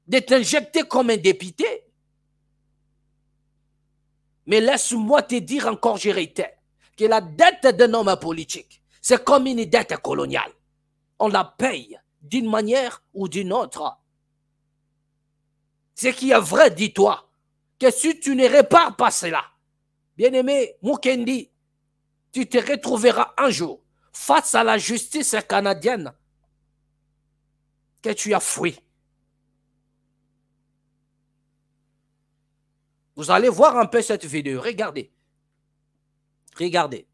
d'être injecté comme un député. Mais laisse-moi te dire encore, je réitère, que la dette d'un homme politique, c'est comme une dette coloniale. On la paye d'une manière ou d'une autre. Ce qui est vrai, dis-toi, que si tu ne répares pas cela, bien-aimé Mukendi, tu te retrouveras un jour face à la justice canadienne que tu as fui. Vous allez voir un peu cette vidéo. Regardez. Regardez.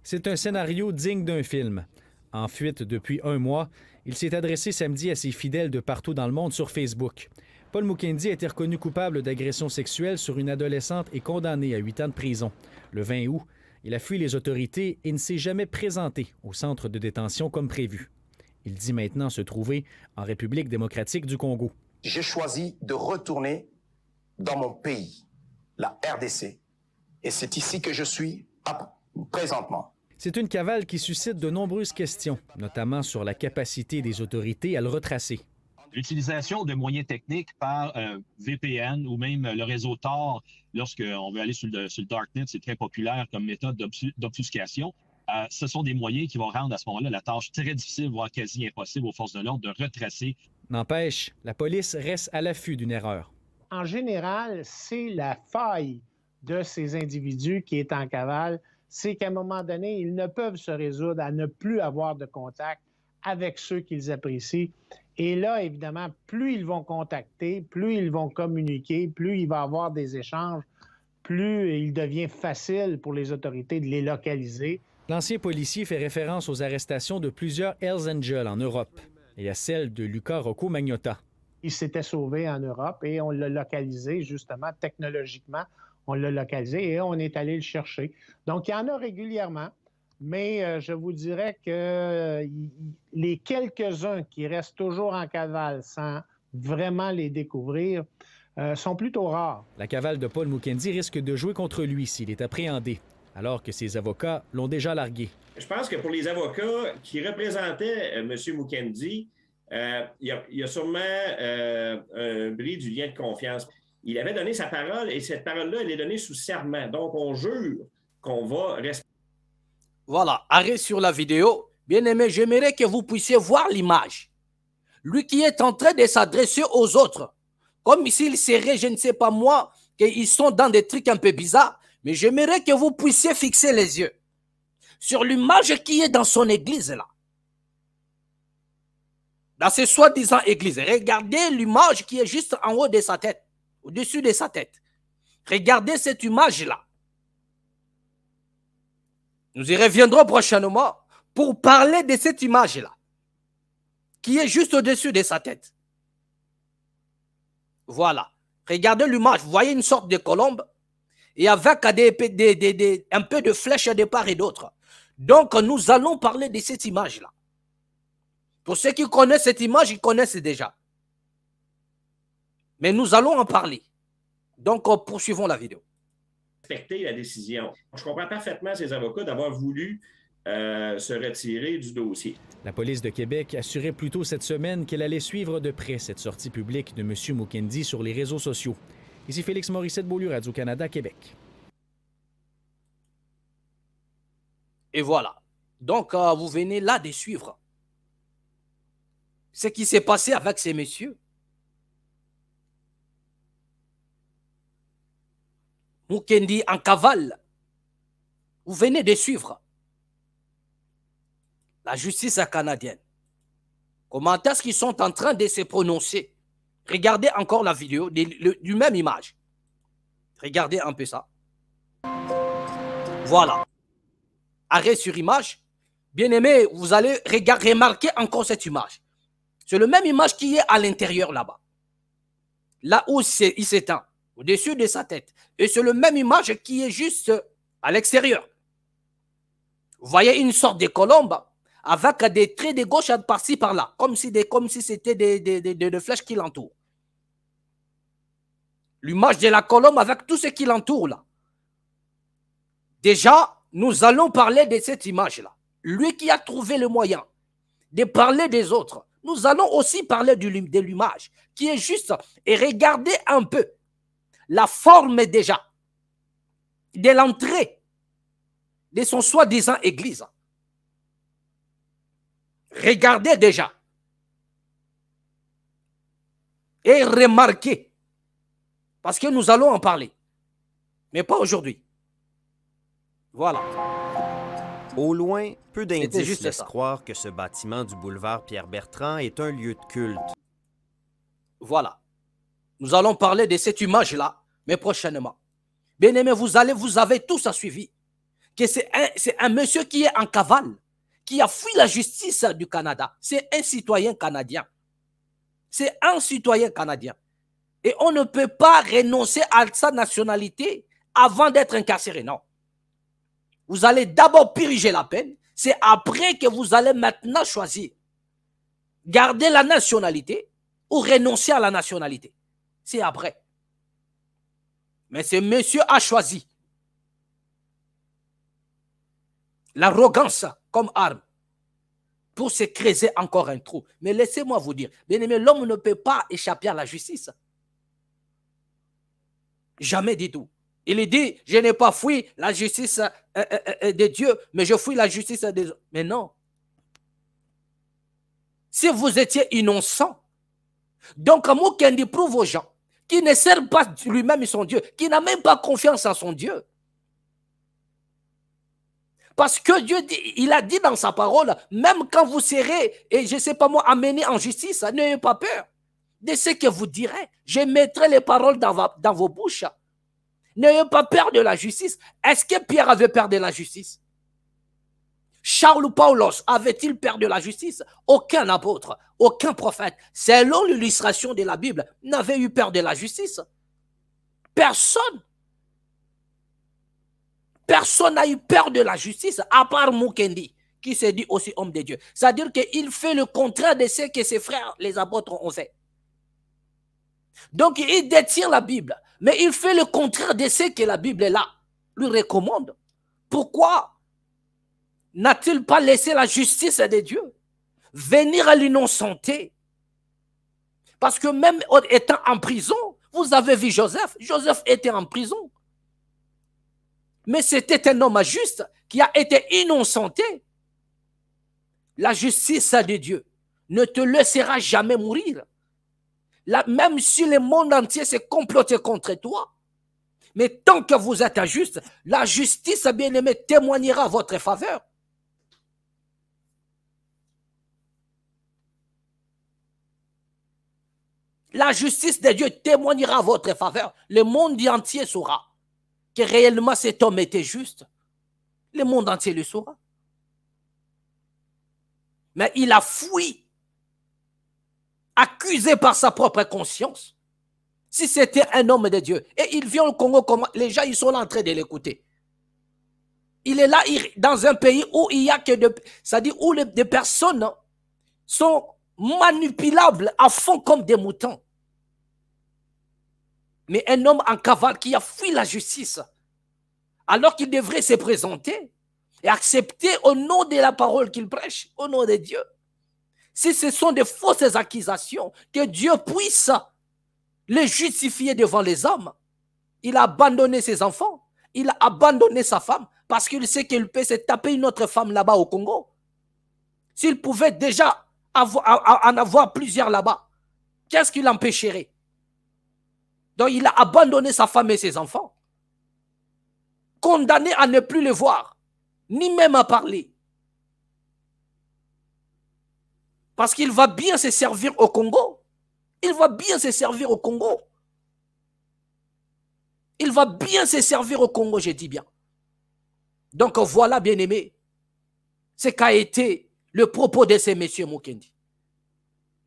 C'est un scénario digne d'un film. En fuite depuis un mois, il s'est adressé samedi à ses fidèles de partout dans le monde sur Facebook. Paul Mukendi a été reconnu coupable d'agression sexuelle sur une adolescente et condamné à 8 ans de prison. Le 20 août, il a fui les autorités et ne s'est jamais présenté au centre de détention comme prévu. Il dit maintenant se trouver en République démocratique du Congo. J'ai choisi de retourner dans mon pays, la RDC, et c'est ici que je suis présentement. C'est une cavale qui suscite de nombreuses questions, notamment sur la capacité des autorités à le retracer. L'utilisation de moyens techniques par VPN ou même le réseau Tor, lorsqu'on veut aller sur le Darknet, c'est très populaire comme méthode d'obfuscation. Ce sont des moyens qui vont rendre à ce moment-là la tâche très difficile, voire quasi impossible aux forces de l'ordre de retracer. N'empêche, la police reste à l'affût d'une erreur. En général, c'est la faille de ces individus qui est en cavale, c'est qu'à un moment donné, ils ne peuvent se résoudre à ne plus avoir de contact avec ceux qu'ils apprécient. Et là, évidemment, plus ils vont contacter, plus ils vont communiquer, plus il va y avoir des échanges, plus il devient facile pour les autorités de les localiser. L'ancien policier fait référence aux arrestations de plusieurs Hells Angels en Europe et à celle de Luca Rocco Magnotta. Il s'était sauvé en Europe et on l'a localisé, justement, technologiquement, on l'a localisé et on est allé le chercher. Donc, il y en a régulièrement. Mais je vous dirais que les quelques-uns qui restent toujours en cavale sans vraiment les découvrir sont plutôt rares. La cavale de Paul Mukendi risque de jouer contre lui s'il est appréhendé, alors que ses avocats l'ont déjà largué. Je pense que pour les avocats qui représentaient M. Mukendi, il y a sûrement un bris du lien de confiance. Il avait donné sa parole et cette parole-là, elle est donnée sous serment. Donc, on jure qu'on va respecter. Voilà, arrêt sur la vidéo. Bien aimé, j'aimerais que vous puissiez voir l'image. Lui qui est en train de s'adresser aux autres. Comme s'il serait, je ne sais pas moi, qu'ils sont dans des trucs un peu bizarres. Mais j'aimerais que vous puissiez fixer les yeux sur l'image qui est dans son église là. Dans ces soi-disant églises. Regardez l'image qui est juste en haut de sa tête. Au-dessus de sa tête. Regardez cette image-là. Nous y reviendrons prochainement pour parler de cette image-là, qui est juste au-dessus de sa tête. Voilà. Regardez l'image. Vous voyez une sorte de colombe et avec un peu de flèches de part et d'autre. Donc, nous allons parler de cette image-là. Pour ceux qui connaissent cette image, ils connaissent déjà. Mais nous allons en parler. Donc, poursuivons la vidéo. Respecter la décision. Je comprends parfaitement ces avocats d'avoir voulu se retirer du dossier. La police de Québec assurait plus tôt cette semaine qu'elle allait suivre de près cette sortie publique de M. Mukendi sur les réseaux sociaux. Ici Félix Morissette, Beaulieu, Radio-Canada, Québec. Et voilà. Donc, vous venez là de suivre ce qui s'est passé avec ces messieurs. Mukendi en cavale. Vous venez de suivre. la justice canadienne. Comment est-ce qu'ils sont en train de se prononcer? Regardez encore la vidéo du même image. Regardez un peu ça. Voilà. Arrêt sur image. Bien aimé, vous allez remarquer encore cette image. C'est le même image qui est à l'intérieur là-bas. Là où il s'étend, au-dessus de sa tête. Et c'est le même image qui est juste à l'extérieur. Vous voyez une sorte de colombe avec des traits de gauche par-ci par-là, comme si c'était des flèches qui l'entourent. L'image de la colombe avec tout ce qui l'entoure là. Déjà, nous allons parler de cette image-là. Lui qui a trouvé le moyen de parler des autres. Nous allons aussi parler de l'image qui est juste. Et regardez un peu la forme déjà de l'entrée de son soi-disant église. Regardez déjà. Et remarquez. Parce que nous allons en parler. Mais pas aujourd'hui. Voilà. Au loin, peu d'indices laissent croire que ce bâtiment du boulevard Pierre-Bertrand est un lieu de culte. Voilà. Nous allons parler de cette image-là, mais prochainement. Bien aimé, vous avez tous suivi que c'est un monsieur qui est en cavale, qui a fui la justice du Canada. C'est un citoyen canadien. C'est un citoyen canadien. Et on ne peut pas renoncer à sa nationalité avant d'être incarcéré, non. Vous allez d'abord purger la peine. C'est après que vous allez maintenant choisir. Garder la nationalité ou renoncer à la nationalité. C'est après. Mais ce monsieur a choisi l'arrogance comme arme pour se creuser encore un trou. Mais laissez-moi vous dire, bien aimé, l'homme ne peut pas échapper à la justice. Jamais du tout. Il dit, je n'ai pas fui la justice de Dieu, mais je fuis la justice des hommes. Mais non. Si vous étiez innocent, donc Mukendi prouve aux gens qui ne servent pas lui-même son Dieu, qui n'a même pas confiance en son Dieu. Parce que Dieu, il a dit dans sa parole, même quand vous serez, et je ne sais pas moi, amenés en justice, n'ayez pas peur de ce que vous direz. Je mettrai les paroles dans vos bouches. N'ayez pas peur de la justice. Est-ce que Pierre avait peur de la justice? Charles ou Paulos avait-il peur de la justice? Aucun apôtre, aucun prophète, selon l'illustration de la Bible, n'avait eu peur de la justice. Personne. Personne n'a eu peur de la justice, à part Mukendi, qui s'est dit aussi homme de Dieu. C'est-à-dire qu'il fait le contraire de ce que ses frères, les apôtres, ont fait. Donc, il détient la Bible, mais il fait le contraire de ce que la Bible est là, lui recommande. Pourquoi n'a-t-il pas laissé la justice de Dieu venir à l'innocenté? Parce que même étant en prison, vous avez vu Joseph. Joseph était en prison. Mais c'était un homme juste qui a été innocenté. La justice de Dieu ne te laissera jamais mourir. Là, même si le monde entier s'est comploté contre toi, mais tant que vous êtes injuste, la justice, bien-aimée, témoignera à votre faveur. La justice de Dieu témoignera à votre faveur. Le monde entier saura que réellement cet homme était juste. Le monde entier le saura. Mais il a fui, accusé par sa propre conscience. Si c'était un homme de Dieu, et il vient au Congo, les gens ils sont là en train de l'écouter. Il est là dans un pays où il n'y a que c'est-à-dire où des personnes sont manipulables à fond comme des moutons. Mais un homme en cavale qui a fui la justice, alors qu'il devrait se présenter et accepter au nom de la parole qu'il prêche, au nom de Dieu. Si ce sont des fausses accusations, que Dieu puisse les justifier devant les hommes. Il a abandonné ses enfants, il a abandonné sa femme, parce qu'il sait qu'il peut se taper une autre femme là-bas au Congo. S'il pouvait déjà en avoir plusieurs là-bas, qu'est-ce qui l'empêcherait? Donc il a abandonné sa femme et ses enfants, condamné à ne plus les voir, ni même à parler. Parce qu'il va bien se servir au Congo. Il va bien se servir au Congo. Il va bien se servir au Congo, je dis bien. Donc voilà, bien-aimé, ce qu'a été le propos de ces messieurs Mukendi.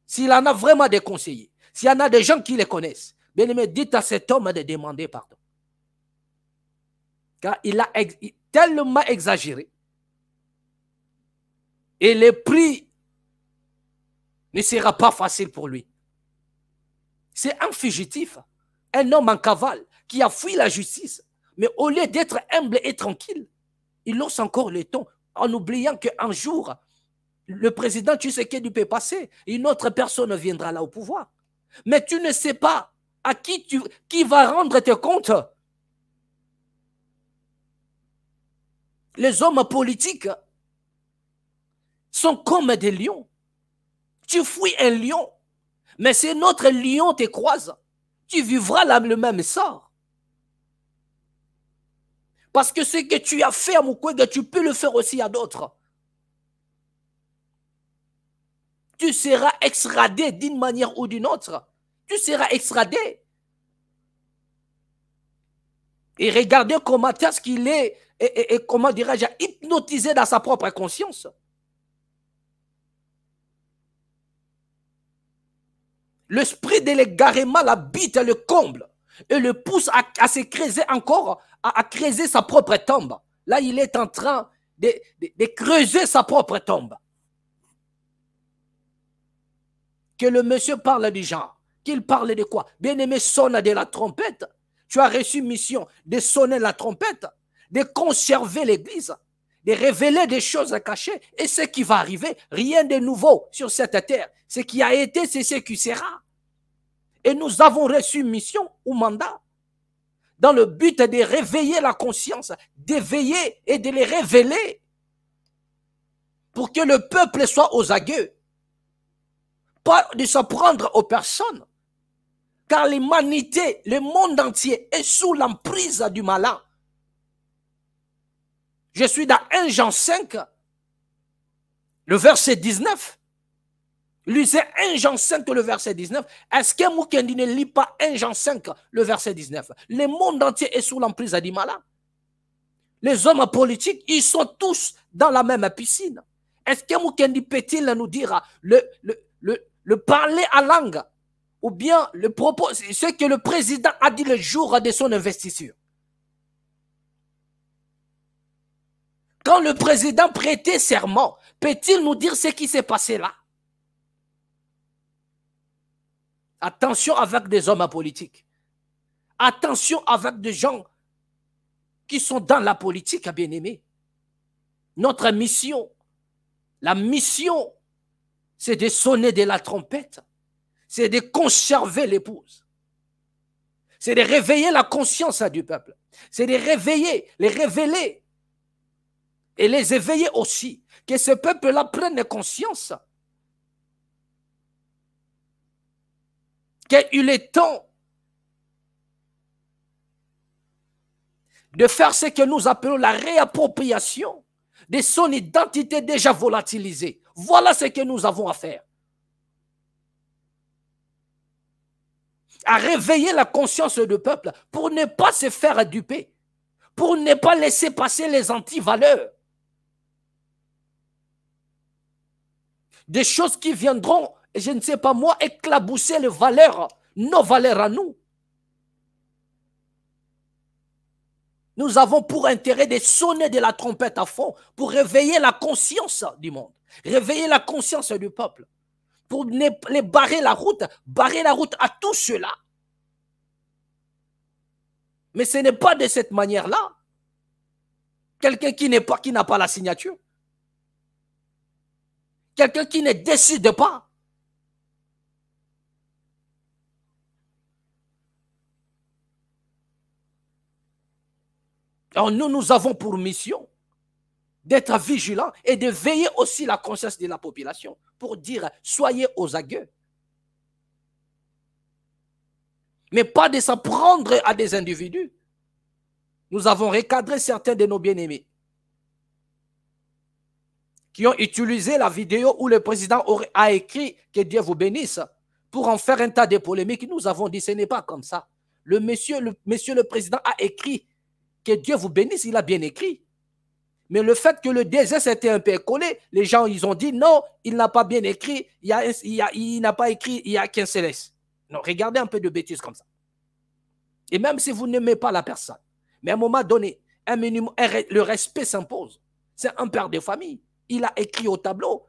S'il en a vraiment des conseillers, s'il y en a des gens qui les connaissent, bien-aimé, dites à cet homme de demander pardon. Car il a tellement exagéré. Et le prix ne sera pas facile pour lui. C'est un fugitif, un homme en cavale qui a fui la justice. Mais au lieu d'être humble et tranquille, il hausse encore le ton en oubliant qu'un jour, le président Tshisekedi peut passer, une autre personne viendra là au pouvoir. Mais tu ne sais pas à qui va rendre tes comptes. Les hommes politiques sont comme des lions. Tu fuis un lion, mais si notre lion te croise, tu vivras le même sort. Parce que ce que tu as fait à Mukwege, tu peux le faire aussi à d'autres. Tu seras extradé d'une manière ou d'une autre. Tu seras extradé. Et regardez comment est-ce qu'il est, et comment dirais-je, hypnotisé dans sa propre conscience. L'esprit de l'égarement l'habite, le comble, et le pousse à se creuser encore, à creuser sa propre tombe. Là, il est en train de creuser sa propre tombe. Que le monsieur parle du genre, qu'il parle de quoi? Bien-aimé, sonne de la trompette. Tu as reçu mission de sonner la trompette, de conserver l'église, de révéler des choses cachées. Et ce qui va arriver, rien de nouveau sur cette terre. Ce qui a été, c'est ce qui sera. Et nous avons reçu mission ou mandat dans le but de réveiller la conscience, d'éveiller et de les révéler pour que le peuple soit aux aguets. Pas de s'en prendre aux personnes. Car l'humanité, le monde entier est sous l'emprise du malin. Je suis dans 1 Jean 5, le verset 19. Lisez 1 Jean 5, le verset 19. Est-ce que Mukendi ne lit pas 1 Jean 5, le verset 19? Le monde entier est sous l'emprise du malin. Les hommes politiques, ils sont tous dans la même piscine. Est-ce que Mukendi peut-il nous dire le parler à langue ou bien le propos, ce que le président a dit le jour de son investiture? Quand le président prêtait serment, peut-il nous dire ce qui s'est passé là? Attention avec des hommes politiques. Attention avec des gens qui sont dans la politique, bien-aimés. Notre mission, la mission, c'est de sonner de la trompette. C'est de conserver l'épouse. C'est de réveiller la conscience du peuple. C'est de réveiller, les révéler et les éveiller aussi. Que ce peuple-là prenne conscience qu'il est temps de faire ce que nous appelons la réappropriation de son identité déjà volatilisée. Voilà ce que nous avons à faire. À réveiller la conscience du peuple pour ne pas se faire duper, pour ne pas laisser passer les antivaleurs. Des choses qui viendront, je ne sais pas moi, éclabousser les valeurs, nos valeurs à nous. Nous avons pour intérêt de sonner de la trompette à fond pour réveiller la conscience du monde, réveiller la conscience du peuple, pour les barrer la route à tout cela. Mais ce n'est pas de cette manière-là. Quelqu'un qui n'a pas la signature, quelqu'un qui ne décide pas. Alors nous avons pour mission d'être vigilants et de veiller aussi la conscience de la population pour dire soyez aux aguets. Mais pas de s'en prendre à des individus. Nous avons recadré certains de nos bien-aimés qui ont utilisé la vidéo où le président a écrit « Que Dieu vous bénisse » pour en faire un tas de polémiques. Nous avons dit « Ce n'est pas comme ça ». Monsieur le président a écrit « Que Dieu vous bénisse », il a bien écrit. Mais le fait que le DSS était un peu collé, les gens ils ont dit « Non, il n'a pas bien écrit, il n'a pas écrit, il n'y a qu'un seul S ». Non, regardez un peu de bêtises comme ça. Et même si vous n'aimez pas la personne, mais à un moment donné, un minimum, le respect s'impose. C'est un père de famille. Il a écrit au tableau.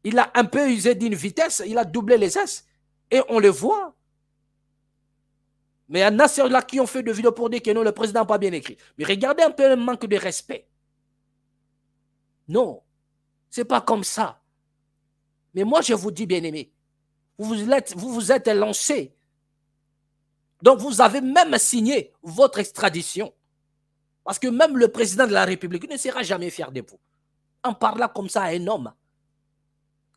Il a un peu usé d'une vitesse, il a doublé les S. Et on le voit. Mais il y en a ceux-là qui ont fait des vidéos pour dire que non, le président n'a pas bien écrit. Mais regardez un peu le manque de respect. Non, ce n'est pas comme ça. Mais moi, je vous dis, bien-aimés, vous vous êtes lancés. Donc, vous avez même signé votre extradition. Parce que même le président de la République ne sera jamais fier de vous. En parlant comme ça à un homme,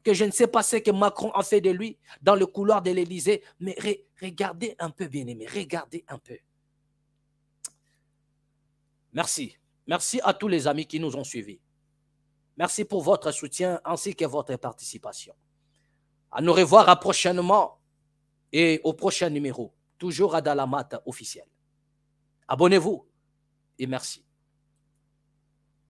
que je ne sais pas ce que Macron a fait de lui dans le couloir de l'Élysée, mais regardez un peu, bien-aimés, regardez un peu. Merci. Merci à tous les amis qui nous ont suivis. Merci pour votre soutien ainsi que votre participation. À nous revoir prochainement et au prochain numéro, toujours à Dalamat officiel. Abonnez-vous et merci.